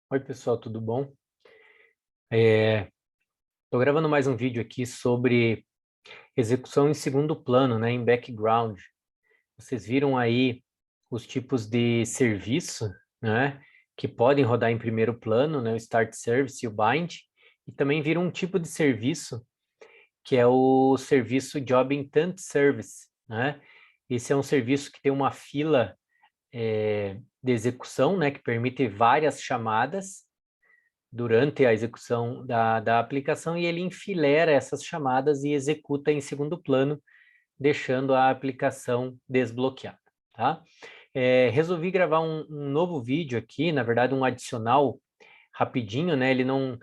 Oi, pessoal, tudo bom? Estou gravando mais um vídeo aqui sobre execução em segundo plano, né, em background. Vocês viram aí os tipos de serviço, né, que podem rodar em primeiro plano, né, o Start Service e o Bind, e também viram um tipo de serviço que é o serviço Job Intent Service, né? Esse é um serviço que tem uma fila de execução, né, que permite várias chamadas durante a execução da aplicação e ele enfileira essas chamadas e executa em segundo plano, deixando a aplicação desbloqueada, tá? Resolvi gravar um novo vídeo aqui, na verdade um adicional rapidinho, né? Ele não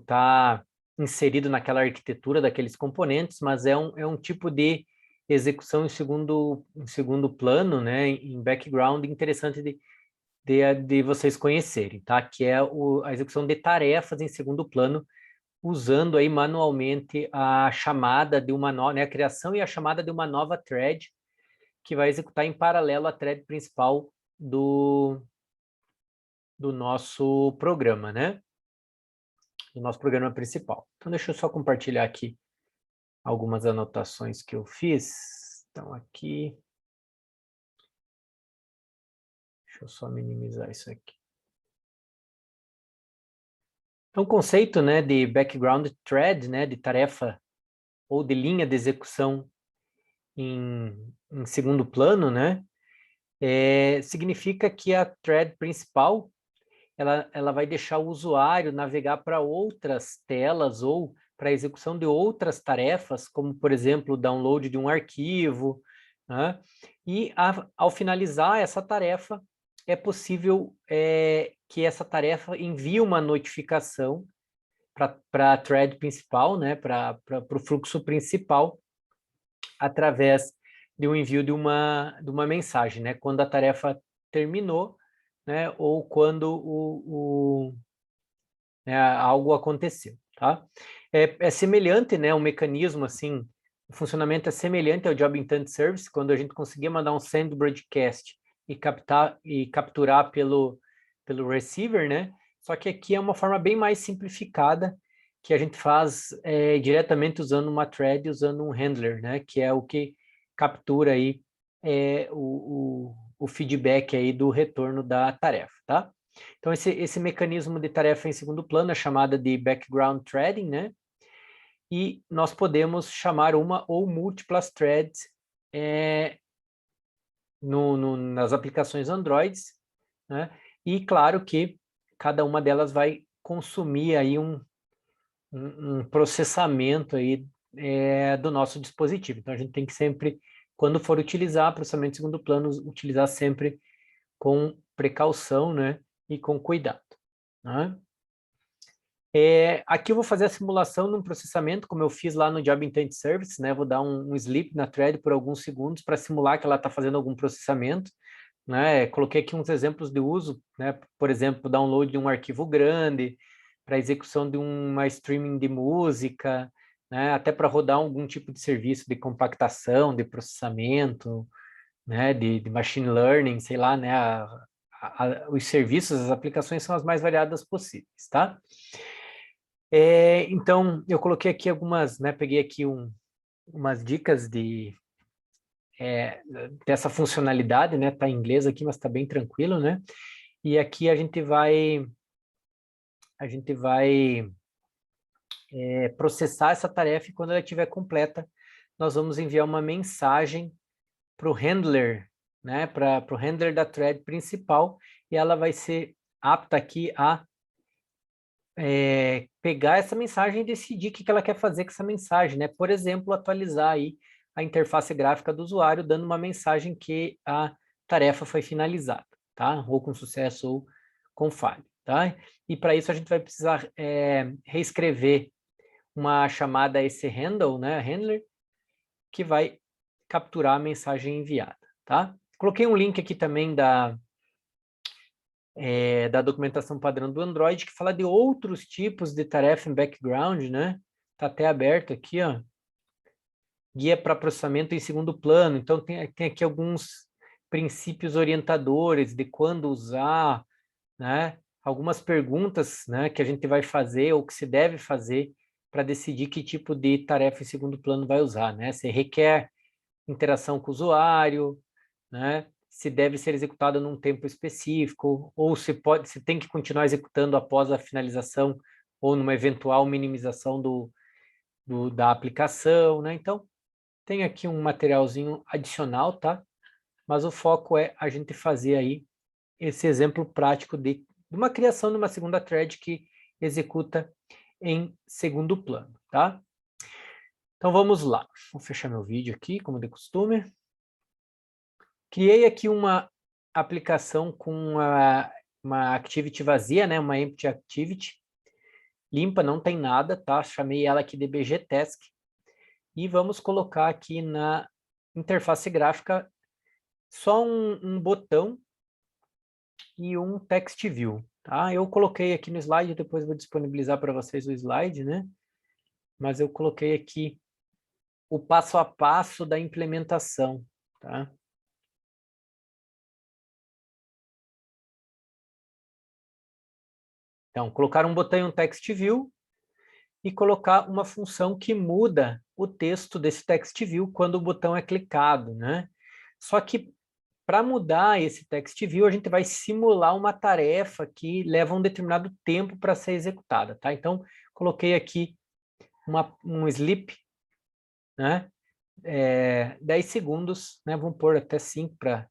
tá inserido naquela arquitetura daqueles componentes, mas é um tipo de execução em segundo plano, né? Em background interessante de vocês conhecerem, tá? Que é a execução de tarefas em segundo plano, usando aí manualmente a chamada de uma nova, né, a criação e a chamada de uma nova thread que vai executar em paralelo à thread principal do nosso programa, né? Do nosso programa principal. Então, deixa eu só compartilhar aqui algumas anotações que eu fiz. Então, aqui, deixa eu só minimizar isso aqui. Então, o conceito, né, de background thread, né, de tarefa ou de linha de execução em segundo plano, né, significa que a thread principal ela vai deixar o usuário navegar para outras telas ou para a execução de outras tarefas, como, por exemplo, o download de um arquivo, né? E ao finalizar essa tarefa, é possível que essa tarefa envie uma notificação para a thread principal, né? Para o fluxo principal, através de um envio de uma mensagem, né? Quando a tarefa terminou, né? Ou quando né, algo aconteceu, tá? É semelhante, né? Um mecanismo assim, o funcionamento é semelhante ao Job Intent Service, quando a gente conseguia mandar um send broadcast e capturar pelo receiver, né? Só que aqui é uma forma bem mais simplificada que a gente faz diretamente usando uma thread, usando um handler, né? Que é o que captura aí o feedback aí do retorno da tarefa, tá? Então, esse mecanismo de tarefa em segundo plano é chamada de background threading, né? E nós podemos chamar uma ou múltiplas threads nas aplicações Android, né? E claro que cada uma delas vai consumir aí um processamento aí do nosso dispositivo. Então, a gente tem que sempre, quando for utilizar processamento em segundo plano, utilizar sempre com precaução, né? E com cuidado, né? Aqui eu vou fazer a simulação num processamento, como eu fiz lá no Job Intent Service, né? Vou dar um sleep na thread por alguns segundos para simular que ela está fazendo algum processamento, né? Coloquei aqui uns exemplos de uso, né? Por exemplo, download de um arquivo grande, para execução de uma streaming de música, né? Até para rodar algum tipo de serviço de compactação, de processamento, né? De machine learning, sei lá, né? Os serviços, as aplicações são as mais variadas possíveis, tá? Então, eu coloquei aqui algumas, né, peguei aqui umas dicas dessa funcionalidade, né, tá em inglês aqui, mas tá bem tranquilo, né, e aqui a gente vai processar essa tarefa e quando ela estiver completa, nós vamos enviar uma mensagem para o handler, né, para o handler da thread principal, e ela vai ser apta aqui a pegar essa mensagem e decidir o que ela quer fazer com essa mensagem, né? Por exemplo, atualizar aí a interface gráfica do usuário, dando uma mensagem que a tarefa foi finalizada, tá? Ou com sucesso ou com falha, tá? E para isso a gente vai precisar reescrever uma chamada a esse handle, né? Handler, que vai capturar a mensagem enviada, tá? Coloquei um link aqui também da documentação padrão do Android, que fala de outros tipos de tarefa em background, né? Está até aberto aqui, ó. Guia para processamento em segundo plano. Então, tem aqui alguns princípios orientadores de quando usar, né? algumas perguntas, né, que a gente vai fazer ou que se deve fazer para decidir que tipo de tarefa em segundo plano vai usar, né? Se requer interação com o usuário, né? Se deve ser executada num tempo específico, ou se tem que continuar executando após a finalização ou numa eventual minimização da aplicação, né? Então, tem aqui um materialzinho adicional, tá? Mas o foco é a gente fazer aí esse exemplo prático de uma criação de uma segunda thread que executa em segundo plano, tá? Então vamos lá. Vou fechar meu vídeo aqui, como de costume. Criei aqui uma aplicação com uma activity vazia, né? Uma empty activity. Limpa, não tem nada, tá? Chamei ela aqui de bgtask. E vamos colocar aqui na interface gráfica só um botão e um text view, tá? Eu coloquei aqui no slide, depois vou disponibilizar para vocês o slide, né? Mas eu coloquei aqui o passo a passo da implementação, tá? Então, colocar um botão e um text view e colocar uma função que muda o texto desse text view quando o botão é clicado, né? Só que para mudar esse text view, a gente vai simular uma tarefa que leva um determinado tempo para ser executada, tá? Então, coloquei aqui um sleep, né? 10 segundos, né? Vamos pôr até 5 para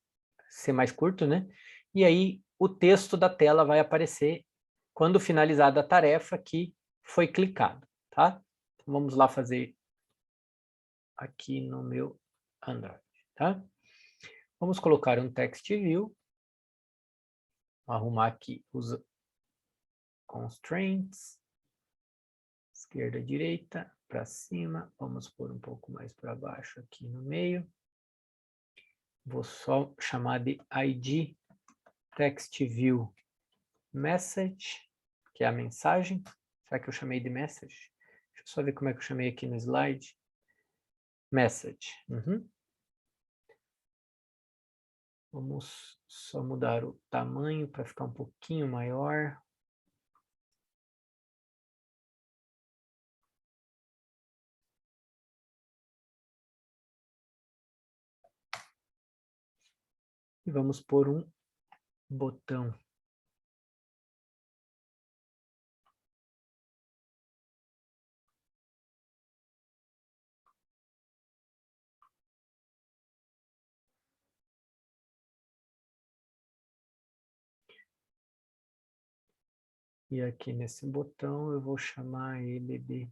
ser mais curto, né? E aí o texto da tela vai aparecer quando finalizada a tarefa que foi clicado, tá? Então, vamos lá fazer aqui no meu Android, tá? Vamos colocar um text view, arrumar aqui os constraints, esquerda, direita, para cima, vamos pôr um pouco mais para baixo aqui no meio. Vou só chamar de id text view message, que é a mensagem. Será que eu chamei de message? Deixa eu só ver como é que eu chamei aqui no slide. Message. Vamos só mudar o tamanho para ficar um pouquinho maior. E vamos pôr um botão. E aqui nesse botão eu vou chamar ele de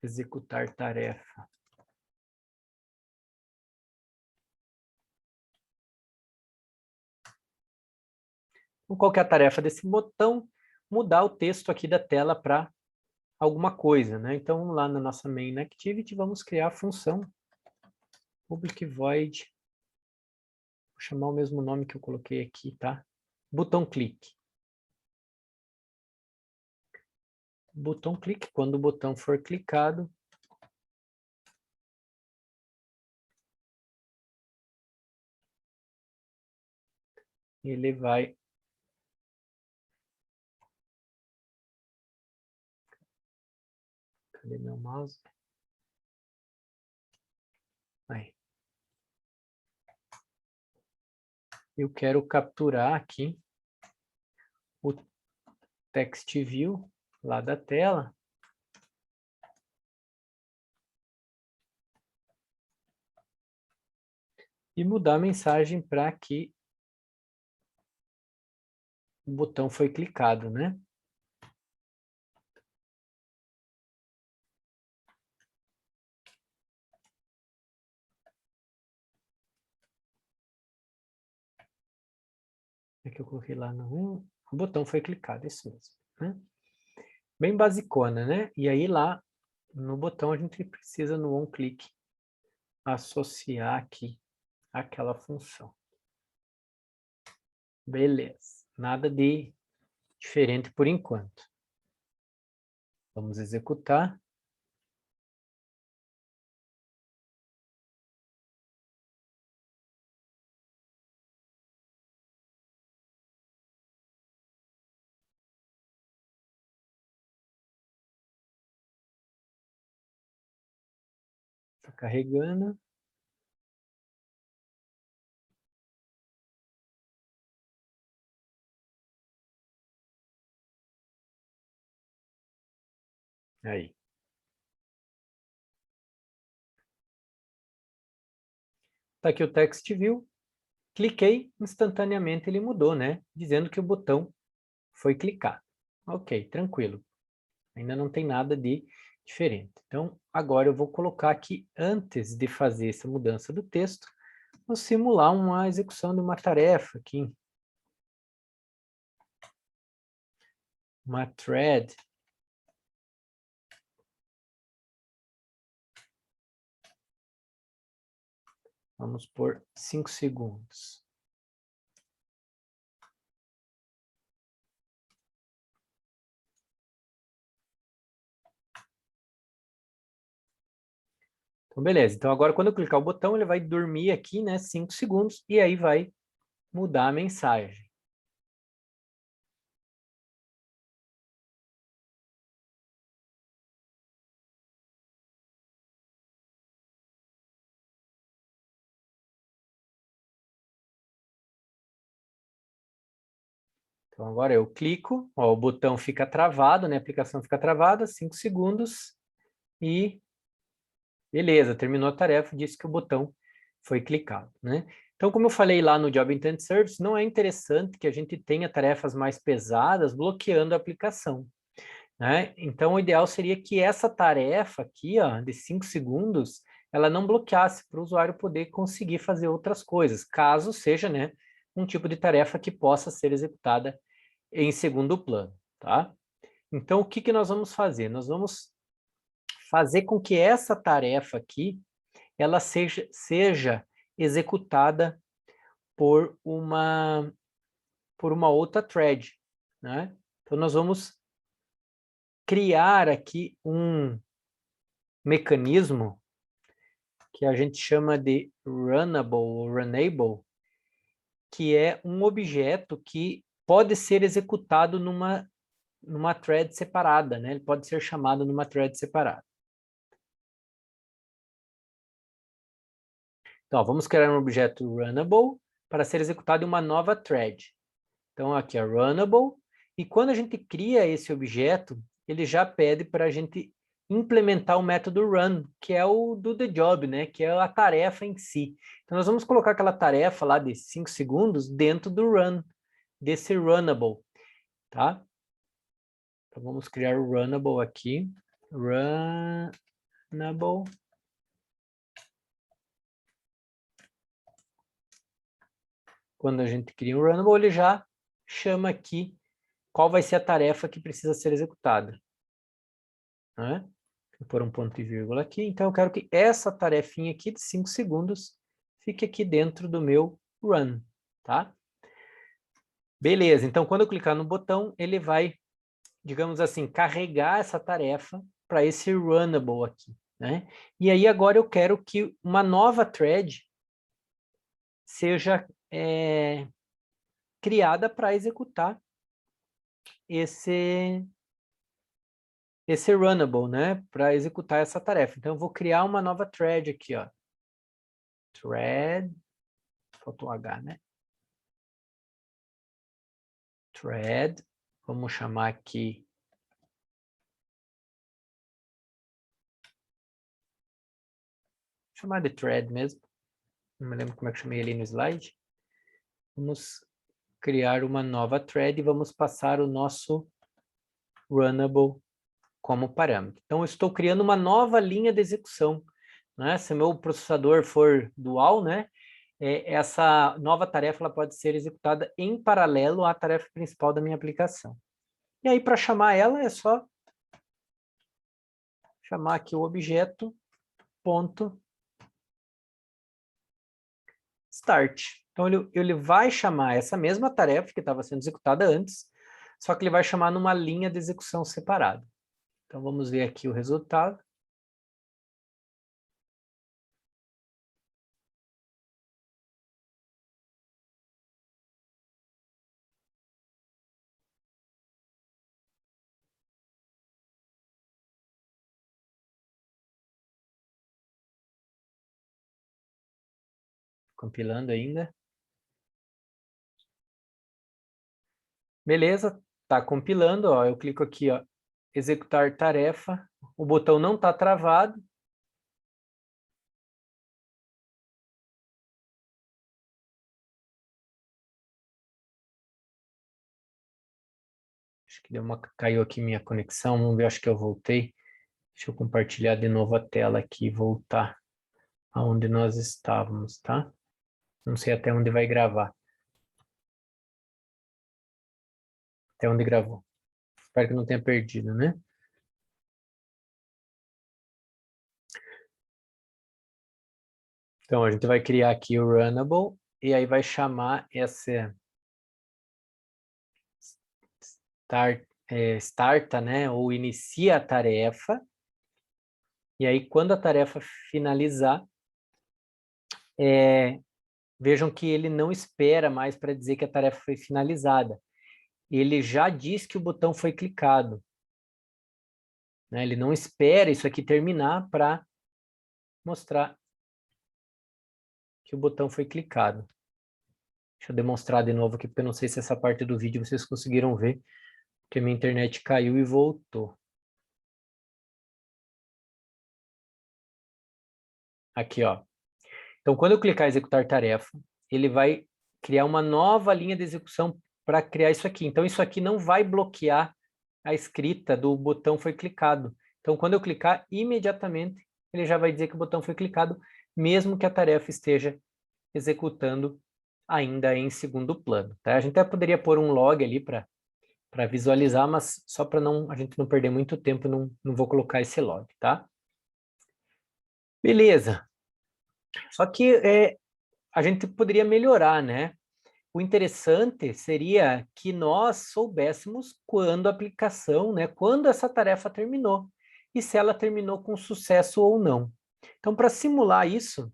executar tarefa. Então, qual que é a tarefa desse botão? Mudar o texto aqui da tela para alguma coisa, né? Então, vamos lá na nossa main activity, vamos criar a função public void. Vou chamar o mesmo nome que eu coloquei aqui, tá? Botão clique. Botão clique, quando o botão for clicado, ele vai cadê meu mouse? Aí. Eu quero capturar aqui o text view lá da tela. E mudar a mensagem para que o botão foi clicado, né? É que eu coloquei lá no o botão foi clicado, isso mesmo, né? Bem basicona, né? E aí lá no botão a gente precisa no onClick associar aqui aquela função. Beleza, nada de diferente por enquanto. Vamos executar. Está carregando. Aí. Está aqui o text view. Cliquei, instantaneamente ele mudou, né? Dizendo que o botão foi clicado. Ok, tranquilo. Ainda não tem nada de diferente. Então, agora eu vou colocar aqui, antes de fazer essa mudança do texto, vou simular uma execução de uma tarefa aqui. Uma thread. Vamos por 5 segundos. Então, beleza. Então, agora quando eu clicar o botão, ele vai dormir aqui, né, 5 segundos, e aí vai mudar a mensagem. Então, agora eu clico, ó, o botão fica travado, né, a aplicação fica travada, 5 segundos, e beleza, terminou a tarefa, disse que o botão foi clicado, né? Então, como eu falei lá no Job Intent Service, não é interessante que a gente tenha tarefas mais pesadas bloqueando a aplicação, né? Então, o ideal seria que essa tarefa aqui, ó, de 5 segundos, ela não bloqueasse para o usuário poder conseguir fazer outras coisas, caso seja, né, um tipo de tarefa que possa ser executada em segundo plano, tá? Então, o que que nós vamos fazer? Nós vamos fazer com que essa tarefa aqui, ela seja executada por uma outra thread, né? Então, nós vamos criar aqui um mecanismo que a gente chama de runnable ou runnable, que é um objeto que pode ser executado numa thread separada, né? Ele pode ser chamado numa thread separada. Então, ó, vamos criar um objeto runnable para ser executado em uma nova thread. Então, aqui é runnable, e quando a gente cria esse objeto, ele já pede para a gente implementar o método run, que é o do the job, né? Que é a tarefa em si. Então, nós vamos colocar aquela tarefa lá de 5 segundos dentro do run, desse runnable, tá? Então, vamos criar o runnable aqui. Runnable. Quando a gente cria um runnable, ele já chama aqui qual vai ser a tarefa que precisa ser executada, né? Vou pôr um ponto e vírgula aqui. Então, eu quero que essa tarefinha aqui de 5 segundos fique aqui dentro do meu run, tá? Beleza, então quando eu clicar no botão, ele vai, digamos assim, carregar essa tarefa para esse runnable aqui, né? E aí agora eu quero que uma nova thread seja criada para executar esse runnable, né? Para executar essa tarefa. Então, eu vou criar uma nova thread aqui, ó. Thread, faltou H, né? Thread, vamos chamar aqui. Vou chamar de thread mesmo. Não me lembro como é que eu chamei ali no slide. Vamos criar uma nova thread e vamos passar o nosso runnable como parâmetro. Então, eu estou criando uma nova linha de execução, né? Se meu processador for dual, né? Essa nova tarefa ela pode ser executada em paralelo à tarefa principal da minha aplicação. E aí, para chamar ela, é só chamar aqui o objeto ponto start. Então, ele vai chamar essa mesma tarefa que estava sendo executada antes, só que ele vai chamar numa linha de execução separada. Então, vamos ver aqui o resultado. compilando ainda. Beleza, tá compilando, ó. Eu clico aqui, ó, executar tarefa. O botão não está travado. Acho que caiu aqui minha conexão. Vamos ver, acho que eu voltei. Deixa eu compartilhar de novo a tela aqui e voltar aonde nós estávamos, tá? Não sei até onde vai gravar. Até onde gravou. Espero que não tenha perdido, né? Então, a gente vai criar aqui o Runnable e aí vai chamar essa starta, né? Ou inicia a tarefa. E aí, quando a tarefa finalizar, vejam que ele não espera mais para dizer que a tarefa foi finalizada. Ele já diz que o botão foi clicado. Né? Ele não espera isso aqui terminar para mostrar que o botão foi clicado. Deixa eu demonstrar de novo aqui, porque eu não sei se essa parte do vídeo vocês conseguiram ver, porque minha internet caiu e voltou. Aqui, ó. Então, quando eu clicar em executar tarefa, ele vai criar uma nova linha de execução para criar isso aqui. Então, isso aqui não vai bloquear a escrita do botão foi clicado. Então, quando eu clicar, imediatamente ele já vai dizer que o botão foi clicado, mesmo que a tarefa esteja executando ainda em segundo plano. Tá? A gente até poderia pôr um log ali para visualizar, mas só para a gente não perder muito tempo, não vou colocar esse log, tá? Beleza. Só que a gente poderia melhorar, né? O interessante seria que nós soubéssemos quando a aplicação, né, quando essa tarefa terminou e se ela terminou com sucesso ou não. Então, para simular isso,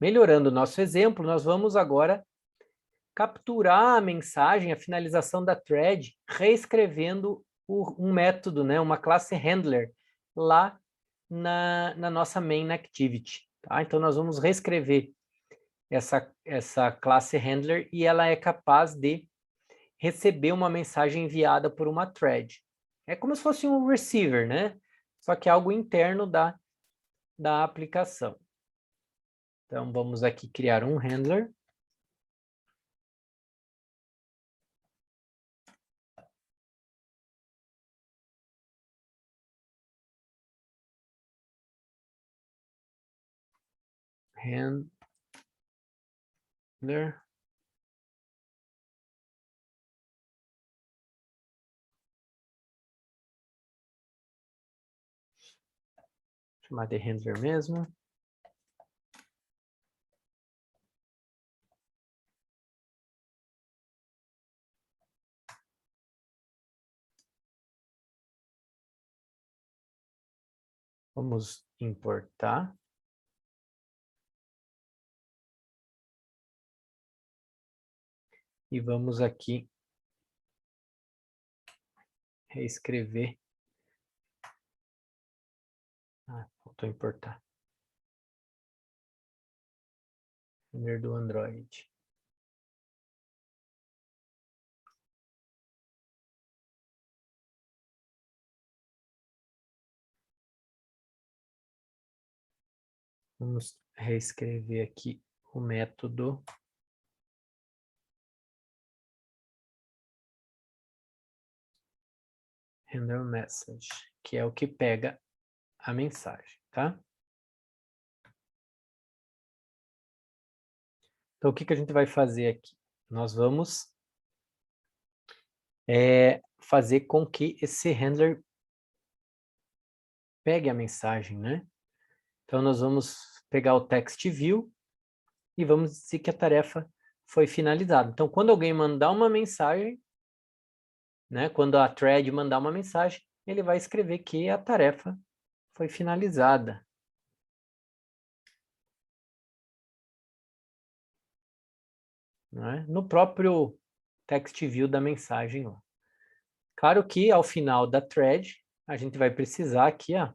melhorando o nosso exemplo, nós vamos agora capturar a mensagem, a finalização da thread, reescrevendo um método, né, uma classe handler, lá na nossa main activity. Tá? Então, nós vamos reescrever essa classe handler e ela é capaz de receber uma mensagem enviada por uma thread. É como se fosse um receiver, né? Só que é algo interno da aplicação. Então, vamos aqui criar um handler. Handler. Chamar de handler mesmo. Vamos importar. E vamos aqui reescrever. Faltou importar. Handler do Android. Vamos reescrever aqui o método handler message, que é o que pega a mensagem, tá? Então, o que a gente vai fazer aqui? Nós vamos fazer com que esse handler pegue a mensagem, né? Então, nós vamos pegar o text view e vamos dizer que a tarefa foi finalizada. Então, quando alguém mandar uma mensagem, né? Quando a thread mandar uma mensagem, ele vai escrever que a tarefa foi finalizada. Né? No próprio text view da mensagem lá. Claro que ao final da thread, a gente vai precisar aqui, ó,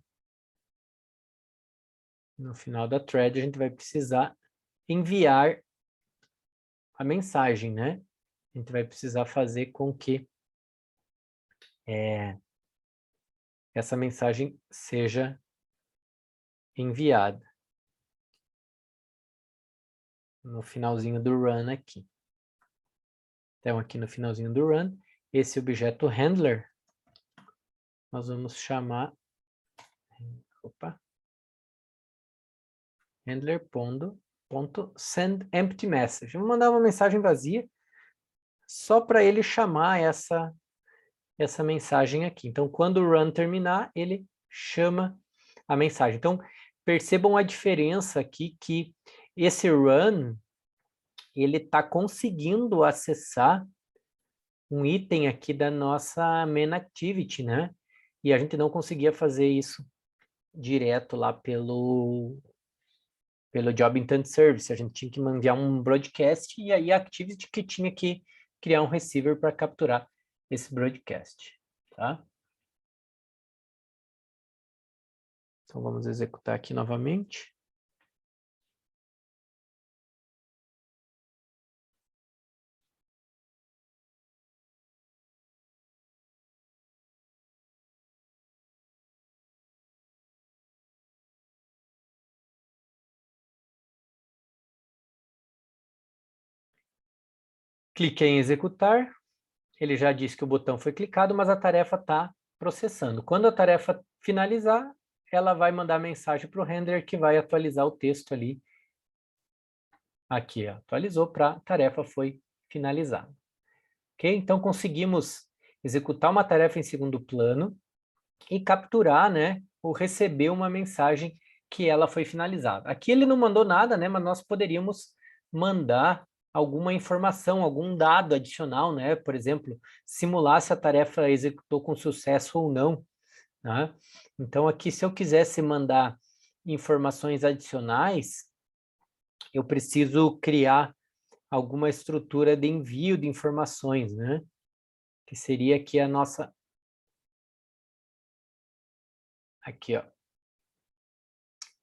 no final da thread, a gente vai precisar enviar a mensagem, né? A gente vai precisar fazer com que essa mensagem seja enviada no finalzinho do run aqui. Então, aqui no finalzinho do run, esse objeto handler, nós vamos chamar handler.sendEmptyMessage. Vamos mandar uma mensagem vazia só para ele chamar essa mensagem aqui. Então, quando o run terminar, ele chama a mensagem. Então, percebam a diferença aqui, que esse run, ele está conseguindo acessar um item aqui da nossa main activity, né? E a gente não conseguia fazer isso direto lá pelo Job Intent Service. A gente tinha que enviar um broadcast e aí a activity que tinha que criar um receiver para capturar esse broadcast, tá? Então, vamos executar aqui novamente. Cliquei em executar. Ele já disse que o botão foi clicado, mas a tarefa está processando. Quando a tarefa finalizar, ela vai mandar mensagem para o render que vai atualizar o texto ali. Aqui, ó, atualizou para a tarefa foi finalizada. Ok? Então, conseguimos executar uma tarefa em segundo plano e capturar, né, ou receber uma mensagem que ela foi finalizada. Aqui ele não mandou nada, né, mas nós poderíamos mandar alguma informação, algum dado adicional, né? Por exemplo, simular se a tarefa executou com sucesso ou não, né? Então, aqui, se eu quisesse mandar informações adicionais, eu preciso criar alguma estrutura de envio de informações, né? Que seria aqui a nossa... Aqui, ó.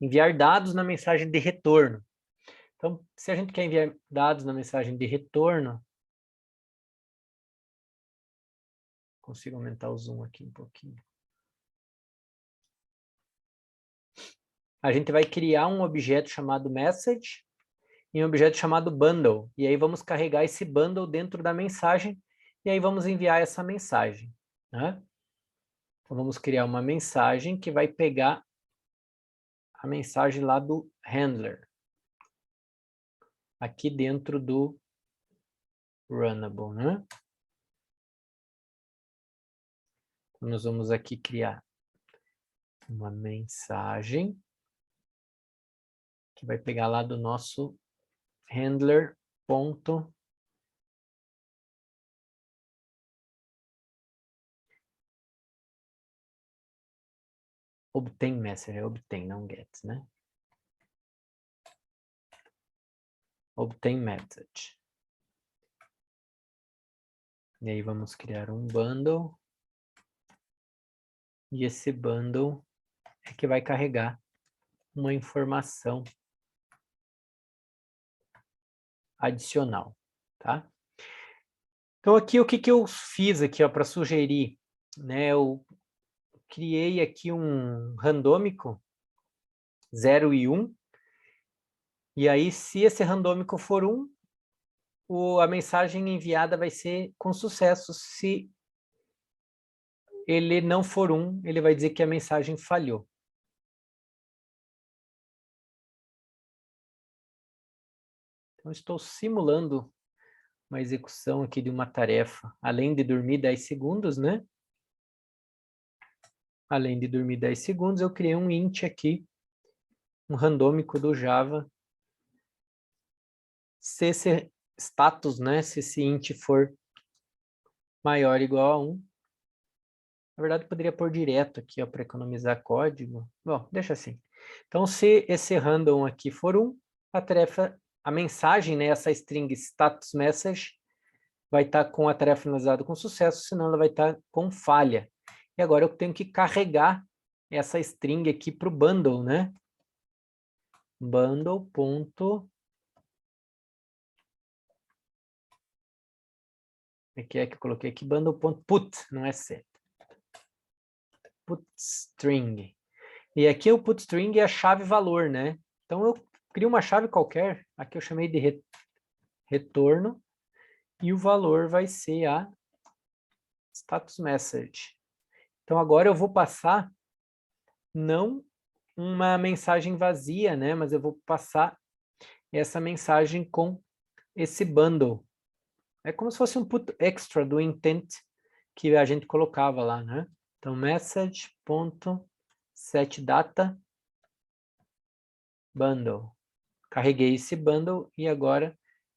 Enviar dados na mensagem de retorno. Então, se a gente quer enviar dados na mensagem de retorno, consigo aumentar o zoom aqui um pouquinho. A gente vai criar um objeto chamado message e um objeto chamado bundle. E aí vamos carregar esse bundle dentro da mensagem e aí vamos enviar essa mensagem, né? Então, vamos criar uma mensagem que vai pegar a mensagem lá do handler, aqui dentro do runnable, né? Então, nós vamos aqui criar uma mensagem que vai pegar lá do nosso handler ponto obtain message, é obtain, não get, né? Obtain message. E aí vamos criar um bundle. E esse bundle é que vai carregar uma informação adicional, tá? Então aqui o que eu fiz aqui, ó, para sugerir, né? Eu criei aqui um randômico 0 e 1. E aí, se esse randômico for 1, a mensagem enviada vai ser com sucesso. Se ele não for 1, ele vai dizer que a mensagem falhou. Então, estou simulando uma execução aqui de uma tarefa, além de dormir 10 segundos, né? Além de dormir 10 segundos, eu criei um int aqui, um randômico do Java. Se esse status, né? Se esse int for maior ou igual a 1, na verdade, eu poderia pôr direto aqui, para economizar código. Bom, deixa assim. Então, se esse random aqui for 1, a tarefa, a mensagem, né, essa string status message, vai estar com a tarefa finalizada com sucesso, senão ela vai estar com falha. E agora eu tenho que carregar essa string aqui para o bundle, né? bundle ponto que é que eu coloquei aqui? Bundle ponto put, não é set. Put string. E aqui o put string é a chave valor, né? Então eu crio uma chave qualquer, aqui eu chamei de retorno, e o valor vai ser a status message. Então agora eu vou passar não uma mensagem vazia, né? Mas eu vou passar essa mensagem com esse bundle. É como se fosse um put extra do intent que a gente colocava lá, né? Então message.setData bundle. Carreguei esse bundle e agora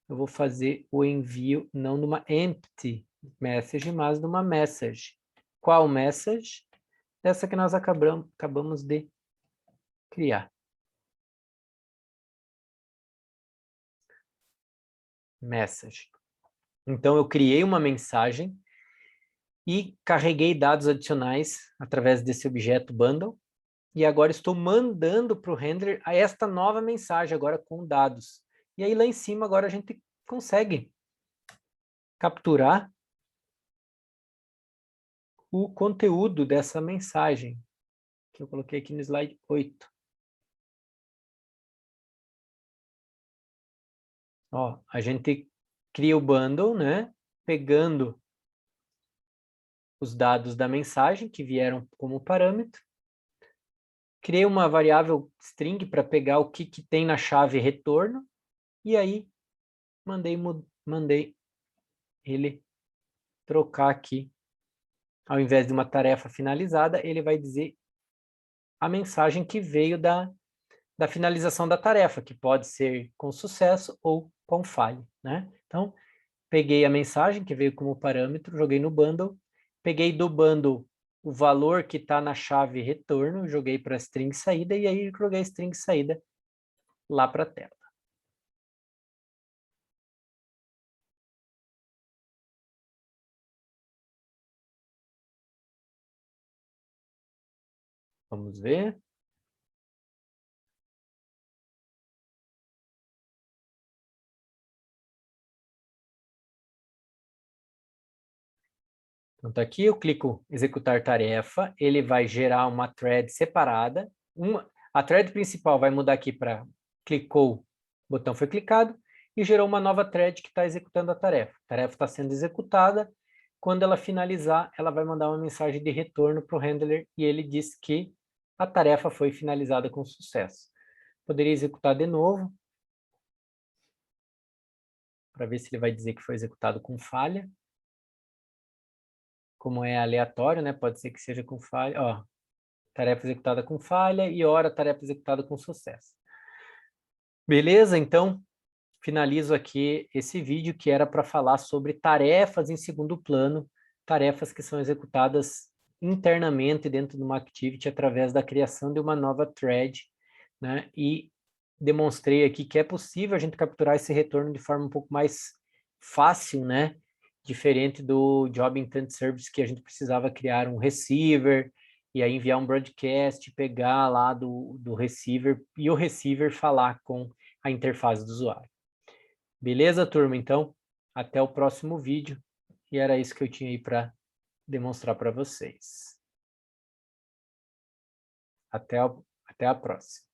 eu vou fazer o envio não numa empty message, mas numa message. Qual message? Essa que nós acabamos de criar. Message. Então, eu criei uma mensagem e carreguei dados adicionais através desse objeto bundle. E agora estou mandando para o handler esta nova mensagem, agora com dados. E aí lá em cima agora a gente consegue capturar o conteúdo dessa mensagem, que eu coloquei aqui no slide 8. Ó, a gente cria o bundle, né? Pegando os dados da mensagem que vieram como parâmetro. Criei uma variável string para pegar o que tem na chave retorno. E aí, mandei ele trocar aqui. Ao invés de uma tarefa finalizada, ele vai dizer a mensagem que veio da finalização da tarefa, que pode ser com sucesso ou com falha, né? Então, peguei a mensagem que veio como parâmetro, joguei no bundle, peguei do bundle o valor que está na chave retorno, joguei para a string saída e aí joguei a string saída lá para a tela. Vamos ver. Então, tá aqui, eu clico executar tarefa, ele vai gerar uma thread separada. A thread principal vai mudar aqui para clicou, o botão foi clicado, e gerou uma nova thread que está executando a tarefa. A tarefa está sendo executada. Quando ela finalizar, ela vai mandar uma mensagem de retorno para o handler e ele diz que a tarefa foi finalizada com sucesso. Poderia executar de novo, para ver se ele vai dizer que foi executado com falha. Como é aleatório, né? Pode ser que seja com falha. Ó, tarefa executada com falha e hora tarefa executada com sucesso. Beleza? Então, finalizo aqui esse vídeo que era para falar sobre tarefas em segundo plano, tarefas que são executadas internamente dentro de uma activity através da criação de uma nova thread, né? E demonstrei aqui que é possível a gente capturar esse retorno de forma um pouco mais fácil, né? Diferente do Job Intent Service, que a gente precisava criar um receiver, e aí enviar um broadcast, pegar lá do receiver, e o receiver falar com a interface do usuário. Beleza, turma? Então, até o próximo vídeo. E era isso que eu tinha aí para demonstrar para vocês. Até a próxima.